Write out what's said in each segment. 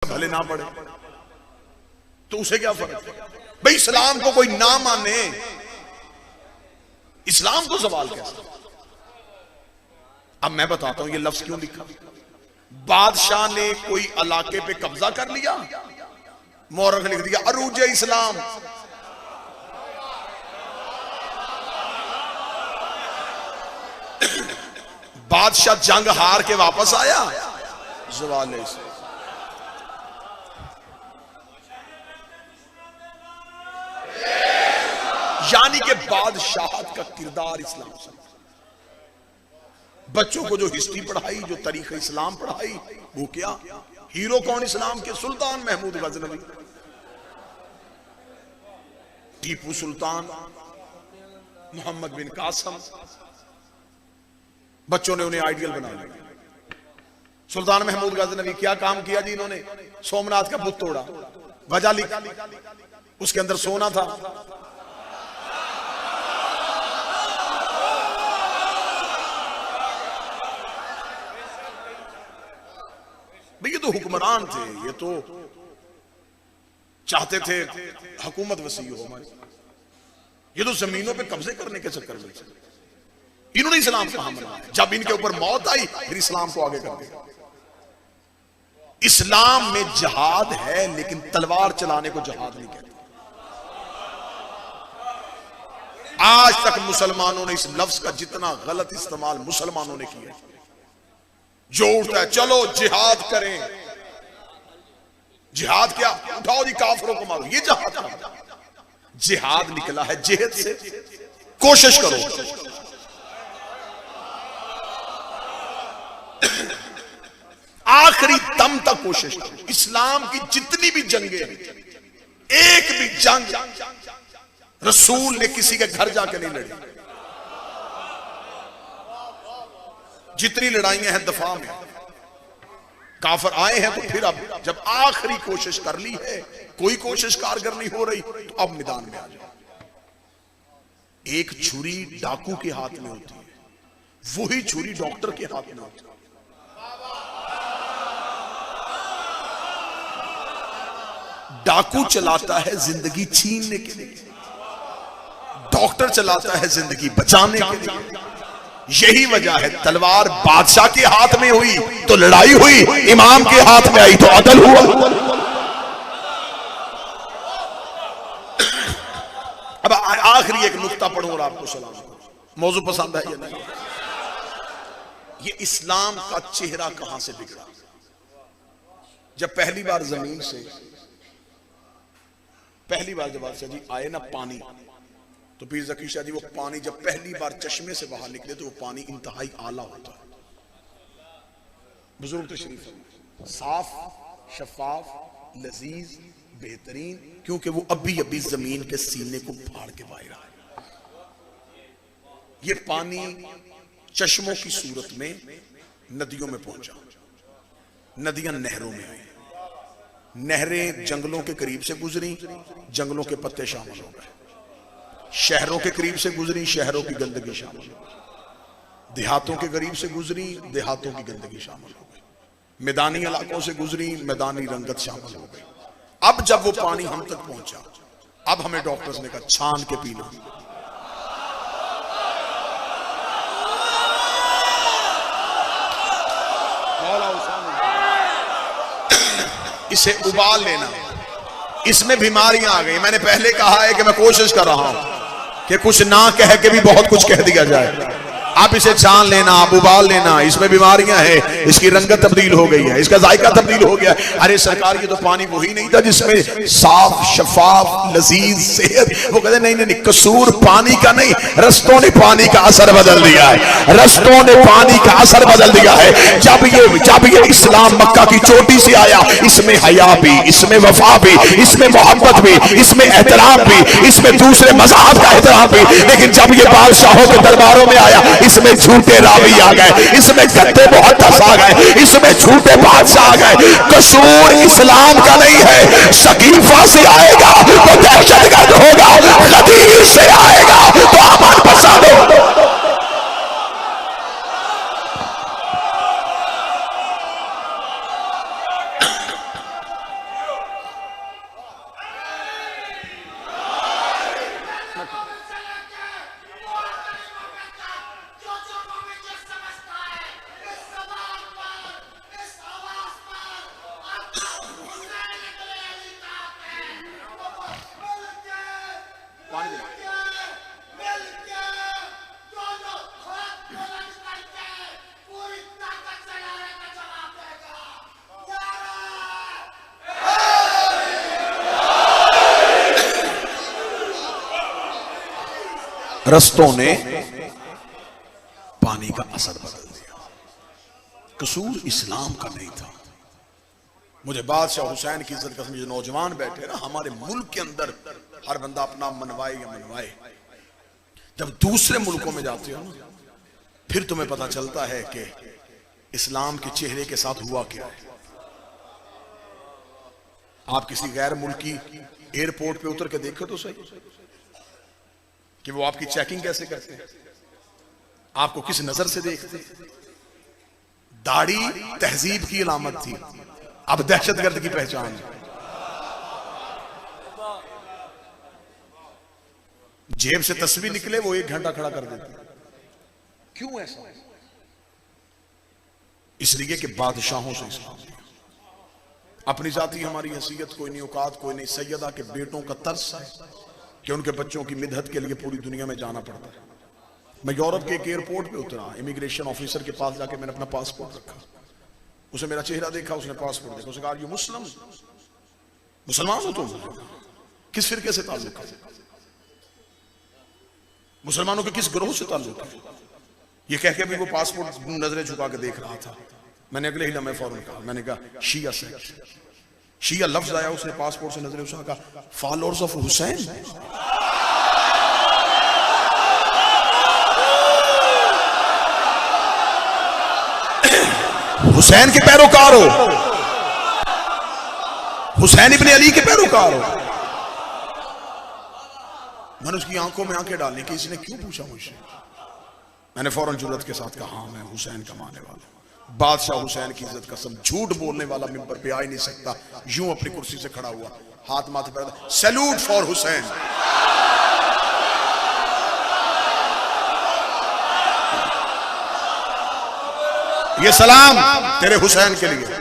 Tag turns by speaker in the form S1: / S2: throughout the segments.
S1: भले ना पढ़े तो उसे क्या फर्क है भाई। इस्लाम को कोई ना माने, इस्लाम को सवाल कैसे। अब मैं बताता हूं ये लफ्ज क्यों लिखा। बादशाह ने कोई इलाके पे कब्जा कर लिया, मोहर लिख दिया अरूज इस्लाम। बादशाह जंग हार के वापस आया, ज़वाल से यानी कि बादशाहत का किरदार इस्लाम से। बच्चों को जो हिस्ट्री पढ़ाई, जो तारीख इस्लाम पढ़ाई, वो क्या हीरो कौन इस्लाम के? सुल्तान महमूद गजनवी, टीपू सुल्तान, मोहम्मद बिन कासम। बच्चों ने उन्हें आइडियल बना लिया। सुल्तान महमूद गजनवी क्या काम किया जी इन्होंने? सोमनाथ का बुत तोड़ा, वजह लिखा, उसके अंदर सोना था। भाई ये तो हुक्मरान थे, ये तो चाहते थे हुकूमत वसी हो हमारी। ये तो जमीनों पे कब्जे करने के चक्कर में इन्होंने इस्लाम कहां मनाया। जब इनके ऊपर मौत आई फिर इस्लाम को आगे कर दिया। इस्लाम में जहाद है लेकिन तलवार चलाने को जहाद नहीं कहते। आज तक मुसलमानों ने इस लफ्ज का जितना गलत इस्तेमाल मुसलमानों ने किया, जो उठता है चलो जिहाद करें, जिहाद क्या, उठाओ जी काफिरों को मारो, ये जहाद का जिहाद निकला है जिहद से। कोशिश करो, आखिरी दम तक कोशिश करो। इस्लाम की जितनी भी जंगें, एक भी जंग रसूल ने किसी के घर जाके नहीं लड़ी। जितनी लड़ाइयां हैं दफा में, काफिर आए हैं तो फिर अब जब आखिरी कोशिश कर ली है, कोई कोशिश कारगर नहीं हो रही, तो अब मैदान में आ जाओ। एक छुरी डाकू के हाथ में होती है, वही छुरी डॉक्टर के हाथ में होती है। डाकू चलाता है जिंदगी छीनने के लिए, डॉक्टर चलाता है जिंदगी बचाने के लिए। यही वजह है तलवार बादशाह के हाथ में हुई तो लड़ाई हुई, इमाम के हाथ में आई तो अदल हुआ। अब आखिरी एक नुक्ता पढ़ूं और आपको सलाम करूं। मौजू पसंद है या नहीं? ये इस्लाम का चेहरा कहां से बिगड़ा। जब पहली बार जमीन से जब जी आए ना पानी, तो पीर ज़की शाह जी वो पानी जब पहली बार चश्मे से बाहर निकले तो वो पानी इंतहाई आला होता है। बुजुर्ग तशरीफ, साफ, शफाफ, लजीज, बेहतरीन, क्योंकि वो अभी अभी जमीन के सीने को फाड़ के बाहर आया। ये पानी चश्मों की सूरत में नदियों में पहुंचा, नदियां नहरों में आई, नहरें जंगलों के करीब से गुजरी, जंगलों के पत्ते शामिल हो गए, शहरों के करीब से गुजरी, शहरों की गंदगी शामिल हो गई, देहातों के करीब से गुजरी, देहातों की गंदगी शामिल हो गई, मैदानी इलाकों से गुजरी, मैदानी रंगत शामिल हो गई। अब जब वो पानी हम तक पहुंचा, अब हमें डॉक्टर्स ने कहा छान के पी लो। इसे उबाल लेना, इसमें बीमारियां आ गई। मैंने पहले कहा है कि मैं कोशिश कर रहा हूं कि कुछ ना कह के भी बहुत कुछ कह दिया जाए। आप इसे छान लेना, आप उबाल लेना, इसमें बीमारियां हैं, इसकी रंगत तब्दील हो गई है, इसका जायका तब्दील हो गया। अरे सरकार ये तो पानी वही नहीं था जिसमें साफ, शफाफ, लजीज, सेहत। वो कहते नहीं नहीं, कसूर पानी का नहीं, रस्तों ने पानी का असर बदल दिया है, रस्तों ने पानी का असर बदल दिया है। जब ये इस्लाम मक्का की चोटी से आया, इसमें हया भी, इसमें वफा भी, इसमें मोहब्बत भी, इसमें एहतराम भी, इसमें दूसरे मज़हब का एहतराम भी। लेकिन जब ये बादशाहों के दरबारों में आया, इसमें झूठे रावी आ गए, इसमें गद्दे मुहद्दिस आ गए, इसमें झूठे बादशाह आ गए। कसूर इस्लाम का नहीं है। सकीफा से आएगा तो दहशतगर्द होगा, गदीर से आएगा तो अमन पसंद होगा। रस्तों ने पानी का असर बदल दिया। कसूर इस्लाम का नहीं था। मुझे बादशाह हुसैन की इज्जत कसम, जो नौजवान बैठे ना हमारे मुल्क के अंदर, हर बंदा अपना मनवाए या मनवाए, जब दूसरे मुल्कों में जाते हो ना फिर तुम्हें पता चलता है कि इस्लाम के चेहरे के साथ हुआ क्या है। आप किसी गैर मुल्की एयरपोर्ट पे उतर के देखो तो सही कि वो आपकी चेकिंग कैसे करते हैं, आपको किस नजर से देखते हैं। दाढ़ी तहजीब की अलामत थी, अब दहशतगर्द की पहचान है। जेब से तस्वीर निकले वो 1 घंटा खड़ा कर देते। क्यों ऐसा? इसलिए कि बादशाहों से इस्लाम लिया। अपनी जाति हमारी हैसियत कोई नहीं, औकात कोई नहीं। सैयदा के बेटों का तरस है कि उनके बच्चों की मिदहत के लिए पूरी दुनिया में जाना पड़ता है। मैं यूरोप के एक एयरपोर्ट पे उतरा, इमिग्रेशन ऑफिसर के पास जाके मैंने अपना पासपोर्ट रखा। उसे मेरा चेहरा देखा, उसने पासपोर्ट देखा, उसने कहा यू मुस्लिम, मुसलमान हो तुम? किस फिरके से ताल्लुक है? मुसलमानों के किस ग्रोह से ताल्लुक है? ये कह के भी वो पासपोर्ट नजरें झुका के देख रहा था। मैंने अगले ही लम्हे फौरन कहा, मैंने कहा शिया सेक्ट। शिया लफ्ज आया, उसने पासपोर्ट से नजरें उठा कहा फॉलोअर्स ऑफ हुसैन। हुसैन के पैरोकार हो, हुसैन इब्ने अली के पैरोकार हो। मैंने उसकी आंखों में आंखें डाली कि इसने क्यों पूछा मुझसे। मैंने फौरन जुर्रत के साथ कहा हाँ मैं हुसैन का मानने वाला हूं। बादशाह हुसैन की इज्जत कसम, झूठ बोलने वाला मिंबर पे आ ही नहीं सकता। यूं अपनी कुर्सी से खड़ा हुआ, हाथ माथे पर, सैल्यूट फॉर हुसैन। ये सलाम तेरे हुसैन के लिए।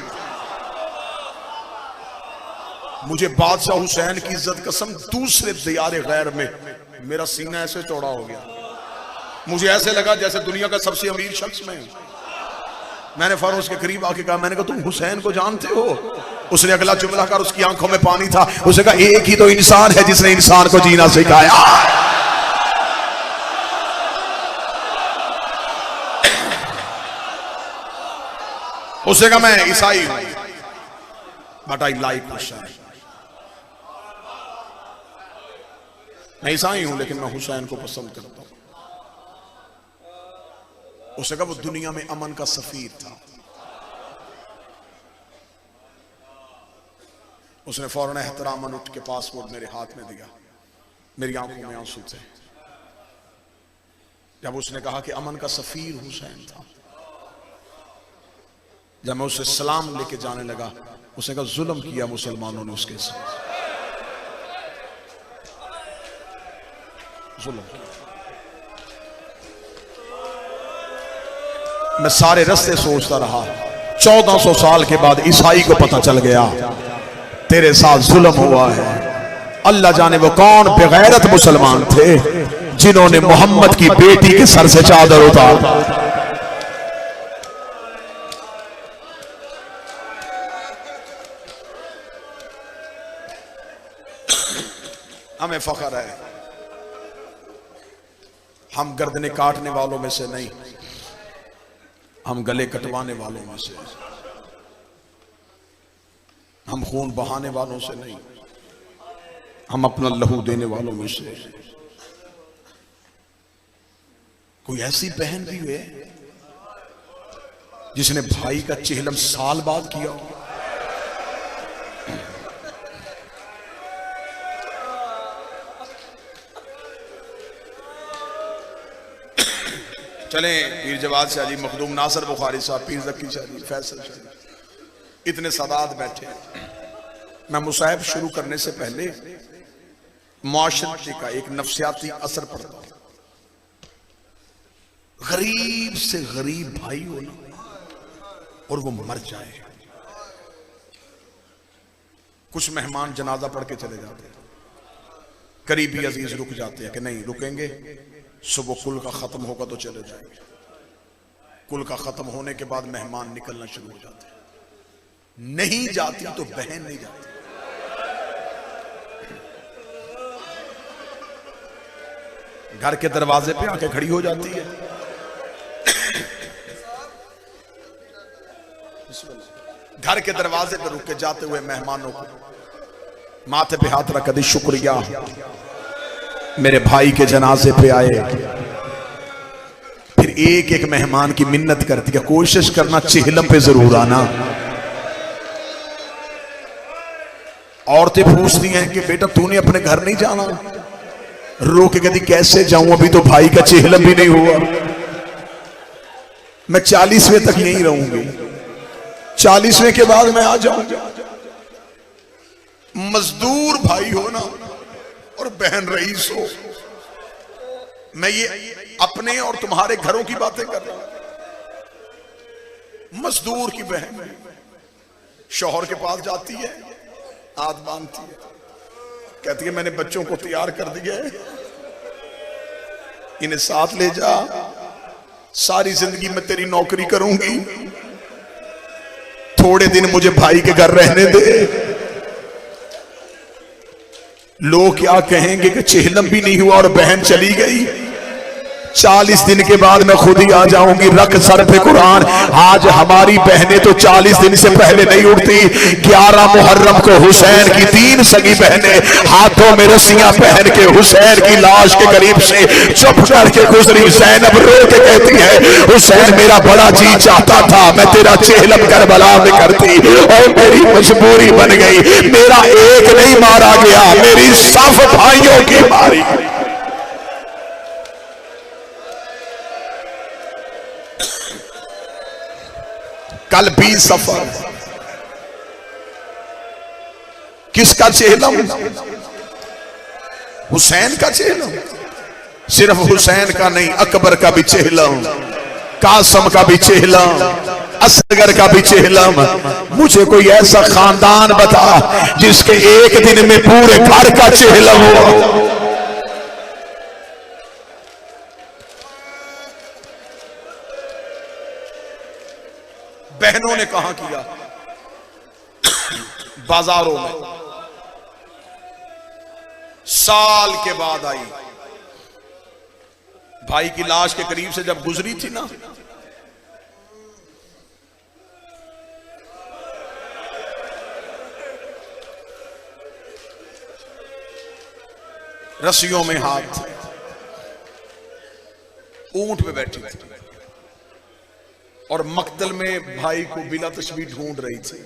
S1: मुझे बादशाह हुसैन की इज्जत कसम, दूसरे दियारे गैर में मेरा सीना ऐसे चौड़ा हो गया, मुझे ऐसे लगा जैसे दुनिया का सबसे अमीर शख्स मैं। मैंने फौरन उसके करीब आके कहा, मैंने कहा तुम हुसैन को जानते हो? उसने अगला जुमला कर, उसकी आंखों में पानी था, उसने कहा एक ही तो इंसान है जिसने इंसान को जीना सिखाया। उसने कहा मैं ईसाई हूं बट आई लाइक हुसैन। मैं ईसाई हूं लेकिन मैं हुसैन को पसंद करता हूं। उसने कहा वो दुनिया में अमन का सफीर था। उसने फौरन एहतरामन उठ के पासपोर्ट मेरे हाथ में दिया, मेरी आंखों में आंसू थे जब उसने कहा कि अमन का सफीर हुसैन था। जब मैं उसे सलाम लेके जाने लगा, उसने कहा जुल्म किया मुसलमानों ने उसके साथ, जुल्म किया। मैं सारे रास्ते सोचता रहा, 1400 साल के बाद ईसाई को पता चल गया तेरे साथ जुल्म हुआ है। अल्लाह जाने वो कौन बेगैरत मुसलमान थे जिन्होंने मोहम्मद की बेटी के सर से चादर उतार। हमें फख्र है, हम गर्दनें काटने वालों में से नहीं, हम गले कटवाने वालों में से, हम खून बहाने वालों से नहीं, हम अपना लहू देने वालों में से। कोई ऐसी बहन भी है जिसने भाई का चेहलम साल बाद किया? चलें पीर जवाद शाह जी, मखदूम नासर बुखारी साहब, पीर ज़की शाह जी, फैसल शाह जी, इतने सादात बैठे। मैं मुसाहिब शुरू करने से पहले मुआशरती का एक नफ्सियाती असर पड़ता है। गरीब से गरीब भाई हो ना और वो मर जाए, कुछ मेहमान जनाजा पढ़ के चले जाते हैं, करीबी अजीज रुक जाते हैं कि नहीं रुकेंगे, सुबह कुल का खत्म होगा तो चले जाएंगे। कुल का खत्म होने के बाद मेहमान निकलना शुरू हो जाते हैं, नहीं जाती तो बहन नहीं जाती। घर के दरवाजे पे आके खड़ी हो जाती है। घर के दरवाजे पे रुक के जाते हुए मेहमानों को माथे पे हाथ रख दी, शुक्रिया मेरे भाई के जनाजे पे आए। फिर एक एक मेहमान की मिन्नत करती है, कोशिश करना चेहलम पे जरूर आना। औरतें पूछती हैं कि बेटा तूने अपने घर नहीं जाना? रो के कहती कैसे जाऊं, अभी तो भाई का चेहलम भी नहीं हुआ, मैं 40वें तक यहीं रहूंगी, 40वें के बाद मैं आ जाऊंगा। मजदूर भाई हो ना और बहन रईस हो, मैं ये अपने और तुम्हारे घरों की बातें कर रहा हूं। मजदूर की बहन शौहर के पास जाती है, हाथ बांधती है, कहती है मैंने बच्चों को तैयार कर दिया है, इन्हें साथ ले जा, सारी जिंदगी में तेरी नौकरी करूंगी, थोड़े दिन मुझे भाई के घर रहने दे। लोग क्या कहेंगे कि चेहलम भी नहीं हुआ और बहन चली गई, 40 दिन के बाद मैं खुद ही आ जाऊंगी। रख सर पे कुरान, आज हमारी बहनें तो 40 दिन से पहले नहीं उठती। 11 मुहर्रम को हुसैन की 3 सगी बहनें हाथों में रस्सियां पहन के हुसैन की लाश के करीब से चुप करके गुजरी। ज़ैनब रो के कहती है हुसैन मेरा बड़ा जी चाहता था मैं तेरा चेहलम करबला में करती और मेरी मजबूरी बन गई। मेरा एक नहीं मारा गया, मेरी सब भाइयों की मारी। कल 20 सफर, किसका चेहलम? हुसैन का चेहलम। सिर्फ हुसैन का नहीं, अकबर का भी चेहलम, कासम का भी चेहलम, असगर का भी चेहलम। मुझे कोई ऐसा खानदान बता जिसके एक दिन में पूरे घर का चेहलम हो। बहनों ने कहां किया? बाजारों में। साल के बाद आई, भाई की लाश के करीब से जब गुजरी थी ना, रस्सियों में हाथ, ऊंट पे बैठी थी और मक्तल में भाई को बिला तशबीह ढूंढ रही थी।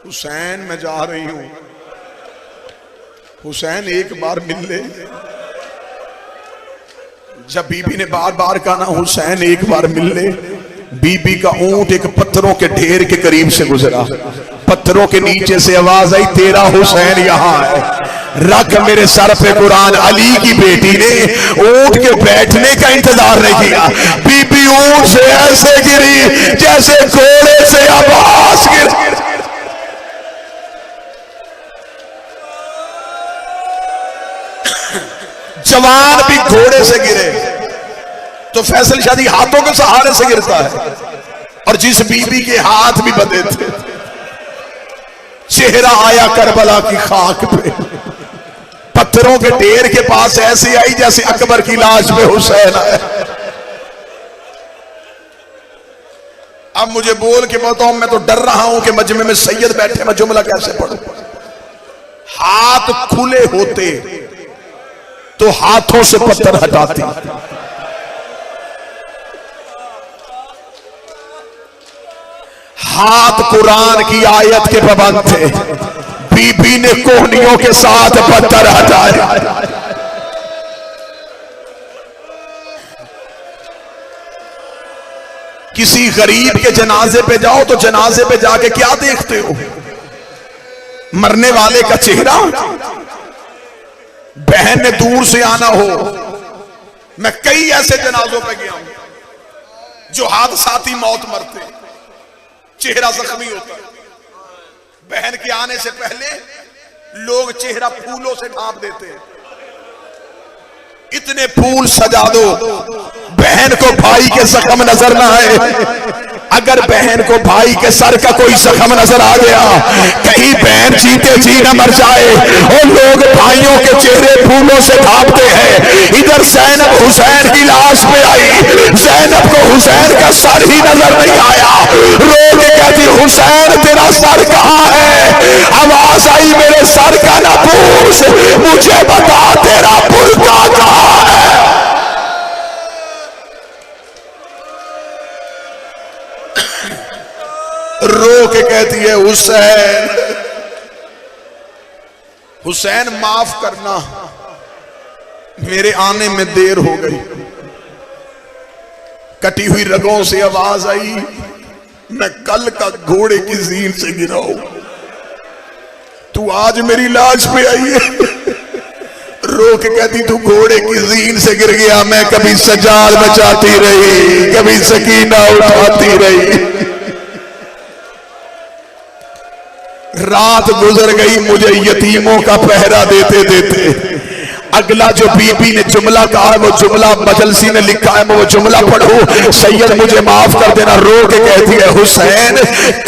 S1: हुसैन मैं जा रही हूं, हुसैन एक बार मिल ले। जब बीबी ने बार बार कहा ना हुसैन एक बार मिल ले, बीबी का ऊंट एक पत्थरों के ढेर के करीब से गुजरा। पत्थरों के नीचे से आवाज आई तेरा हुसैन यहां है। रख मेरे सर पे कुरान, अली की बेटी ने ऊंट के बैठने का इंतजार नहीं किया, बीबी ऊंट से ऐसे गिरी जैसे घोड़े से अब्बास गिर। जवान भी घोड़े से गिरे तो फैसल शादी हाथों के सहारे से गिरता है, और जिस बीबी के हाथ भी बंधे थे, चेहरा आया करबला की खाक पे, पत्थरों के ढेर के पास ऐसे आई जैसे अकबर की लाश में हुसैन आया। अब मुझे बोल के बताओ, मैं तो डर रहा हूं कि मजमे में सैयद बैठे, मैं जुमला कैसे पढ़ूं? हाथ खुले होते तो हाथों से पत्थर हटाती, हाथ कुरान की आयत के पाबंद थे, बीबी ने कोहनियों के साथ पत्थर हटाए। किसी गरीब के जनाजे पे जाओ तो जनाजे पे जाके क्या देखते हो? मरने वाले का चेहरा। बहन ने दूर से आना हो, मैं कई ऐसे जनाजों पे गया हूं जो हादसाती मौत मरते, चेहरा जख्मी होता है। बहन के आने से पहले लोग चेहरा फूलों से ढांप देते हैं, इतने फूल सजा दो बहन को भाई के जख्म नजर ना आए। अगर बहन को भाई के सर का कोई जख्म नजर आ गया, कहीं बहन जीते जी न मर जाए, और लोग भाइयों के चेहरे फूलों से ढांपते हैं। इधर जैनब हुसैन की लाश पे आई, जैनब को हुसैन का सर ही नजर नहीं आया, रो के कहती हुसैन तेरा सर कहाँ है? आवाज आई मेरे सर का ना पूछ, मुझे बता तेरा बुर्का कहाँ है? रो के कहती है हुसैन, हुसैन माफ करना, मेरे आने में देर हो गई। कटी हुई रगों से आवाज आई, मैं कल का घोड़े की जीन से गिरा हूं, तू आज मेरी लाश पे आई है। रो के कहती तू घोड़े की जीन से गिर गया, मैं कभी सजाद मचाती रही, कभी सकीना उठाती रही। रात गुजर गई मुझे यतीमों का पहरा देते देते। अगला जो बीबी ने जुमला कहा, वो जुमला मजलसी ने लिखा है, मैं वो जुमला पढ़ूं। सैयद मुझे माफ कर देना। रो के कहती है हुसैन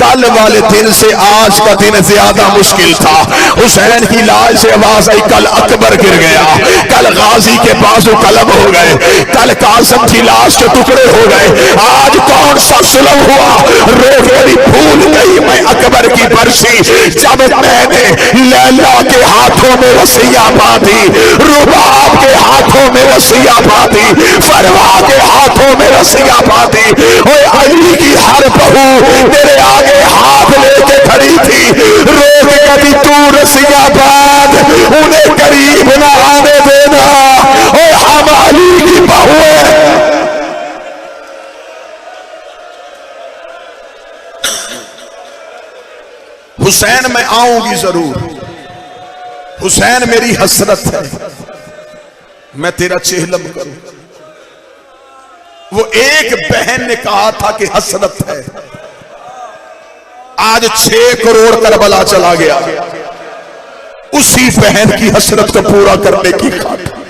S1: कल वाले दिन से आज का दिन ज्यादा मुश्किल था। हुसैन की लाश से आवाज आई, कल अकबर गिर गया, कल गाजी के बाजू कलम हो गए, कल कासिम की लाश के टुकड़े हो गए, आज कौन सा सुलम हुआ? रो के भूल गई मैं अकबर की बरसी, जब मैंने लैला के हाथों में रस्सियां बांधी, रुबाब के हाथों में रस्सियां बांधी, फरवा के हाथों में रस्सियां बांधी। ओए अली की हर बहू मेरे आगे हाथ लेके खड़ी थी। रो के कभी तू रस्सियां बांध, उन्हें करीब न आने देना। ओए हम अली की बहू है। हुसैन मैं आऊंगी जरूर, हुसैन मेरी हसरत है, मैं तेरा चेहलम करूं। वो एक बहन ने कहा था कि हसरत है, आज 6 करोड़ करबला चला गया उसी बहन की हसरत को पूरा करने की खातिर।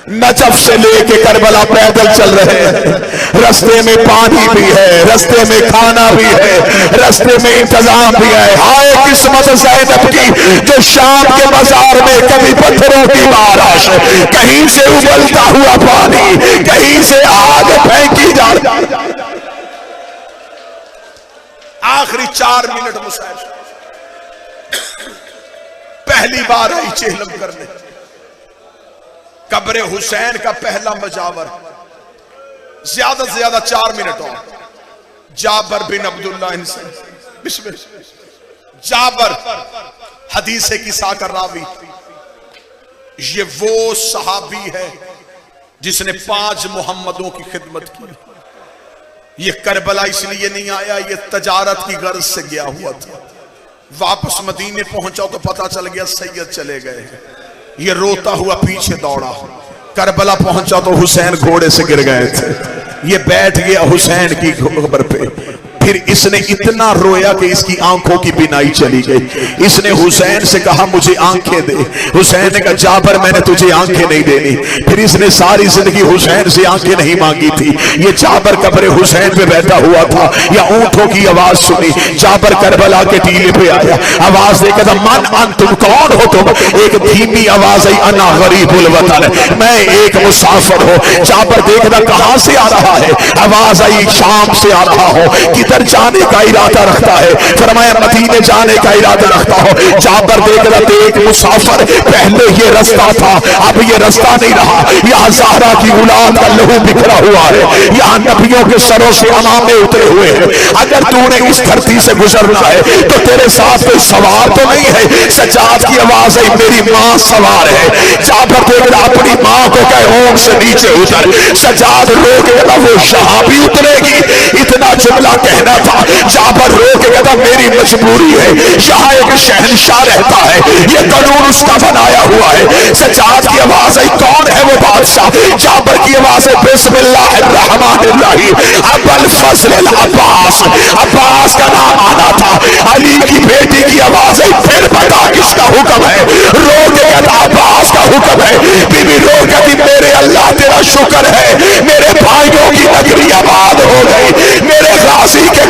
S1: नजफ से लेके करबला पैदल चल रहे हैं, रास्ते में पानी भी है, रास्ते में खाना भी है, रास्ते में इंतजाम भी है। हाय किस्मत ज़ैनब की जो शाम के बाजार में कभी पत्थरों की बारिश, कहीं से उबलता हुआ पानी, कहीं से आग फेंकी जा रही। आखिरी 4 मिनट मुसाहिब पहली बार आई चेहलम करने। कब्र हुसैन का पहला मजावर, ज्यादा से ज्यादा 4 मिनट और। जाबर बिन अब्दुल्ला इनसे जाबर हदीस किस्सा का रावी, ये वो सहाबी है जिसने 5 मोहम्मदों की खिदमत की। ये करबला इसलिए नहीं आया, ये तजारत की गर्ज से गया हुआ था। वापस मदीने पहुंचा तो पता चल गया सैयद चले गए हैं। ये रोता हुआ पीछे दौड़ा, करबला पहुंचा तो हुसैन घोड़े से गिर गए थे। ये बैठ गया हुसैन की खबर पे, फिर इसने इतना रोया कि इसकी आंखों की बिनाई चली गई। इसने हुसैन से कहा मुझे आंखें दे। हुसैन ने कहा जाबर मैंने तुझे आंखें नहीं देनी। फिर इसने सारी जिंदगी हुसैन से आंखें नहीं मांगी थी। ये जाबर कब्र हुसैन पे बैठा हुआ था, या ऊंटों की आवाज सुनी। जाबर करबला के टीले पे आया, आवाज देकर मन अन तुम कौन हो? तुम एक धीमी आवाज आई, अना गरीबुल वतन, मैं एक मुसाफिर हूं। जाबर देखना कहां से आ रहा है? आवाज आई शाम से आ रहा हो। किधर जाने का इरादा रखता है? फरमाया मदीने जाने का इरादा रखता हो। जाबर देख रहा थे एक मुसाफिर, पहले ये रास्ता था अब ये रास्ता नहीं रहा। यहाँ ज़हरा की औलाद का लहू बिखरा हुआ है, यहाँ नबियों के सरों से अनामे उतरे हुए हैं। अगर तूने इस धरती से गुजरना है तो तेरे साथ कोई सवार तो नहीं है। सज्जाद की आवाज आई मेरी माँ सवार है। जाबर देख रहा अपनी माँ को कहे ओम से नीचे उतर। सज्जाद रो के कहता वो यहाँ भी उतरेगी? इतना जुमला कहना था। जाबर रो के कहता मेरी मजबूरी है, यहाँ एक शहंशाह रहता है, ये कानून उसका बनाया हुआ है। सज्जाद की आवाज आई कौन है वो बादशाह? जाबर की आवाज है बिस्मिल्लाहिर्रहमानिर्रहीम अबुल फजल अब्बास। अब्बास का नाम आना था। अली की बेटी की आवाज है फिर बता किसका हुक्म है? रो के कहता अब्बास का हुक्म है। बीबी रो कहती मेरे अल्लाह तेरा शुक्र है, मेरे भाइयों की नगरी आबाद हो गई, मेरे गाजी के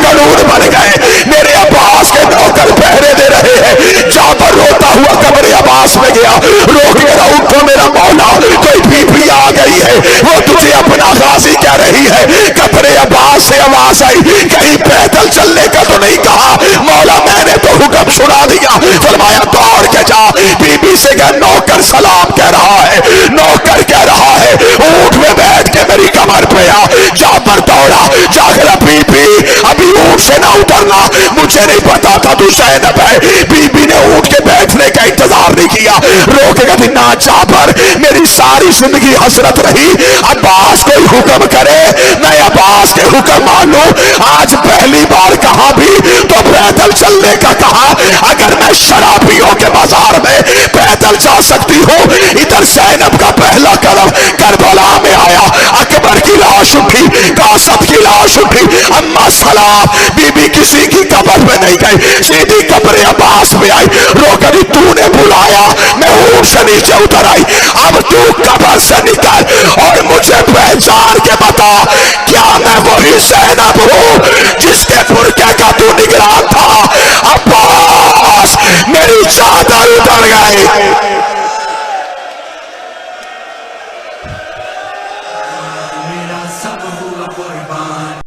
S1: बन गए, मेरे अब्बास के नौकर पहरे दे रहे हैं। जाफर रोता हुआ कब्र अब्बास में गया, रोक के उठो मेरा मौला, कोई बीबी आ गई है, वो तुझे अपना गाजी कह रही है। कब्र अब्बास से आवाज आई, कहीं पैदल चलने का तो नहीं कहा? मौला मैंने तो हुक्म सुना दिया। फरमाया दौड़ के जा, बीबी से कह नौकर सलाम कह रहा है, नौकर कह रहा है ऊंट में बैठ के मेरी कमर पे आ। जाफर दौड़ा, जाकर बीबी अभी ऊंट से ना उतरना, मुझे नहीं पता था तू ज़ैनब है। बीबी ने ऊंट के बैठने का इंतजार नहीं किया, रोक के ना जाफर मेरी सारी जिंदगी हसरत रही, अब्बास कोई हुक्म करे मैं अब्बास के हुक्म मानू। आज पहली बार कहा भी तो पैदल चलने का कहा। अगर मैं शराबियों के बाजार में पैदल जा सकती हूँ, इधर ज़ैनब का पहला कदम करबला में आया, अकबर की लाश उठी, कासत की लाश उठी, अम्मा सलाम बीबी किसी की कब्र में नहीं गई, सीधी कब्र अब्बास में आई। रोकनी तूने बुलाया, मैं ऊंट से नीचे उतर आई, अब तू कब्र से निकल और मुझे पहचान के बता, क्या मैं वही ज़ैनब हूँ जिसके बुर्के का तू निगरान था? अब्बास मेरी चादर उतर गई।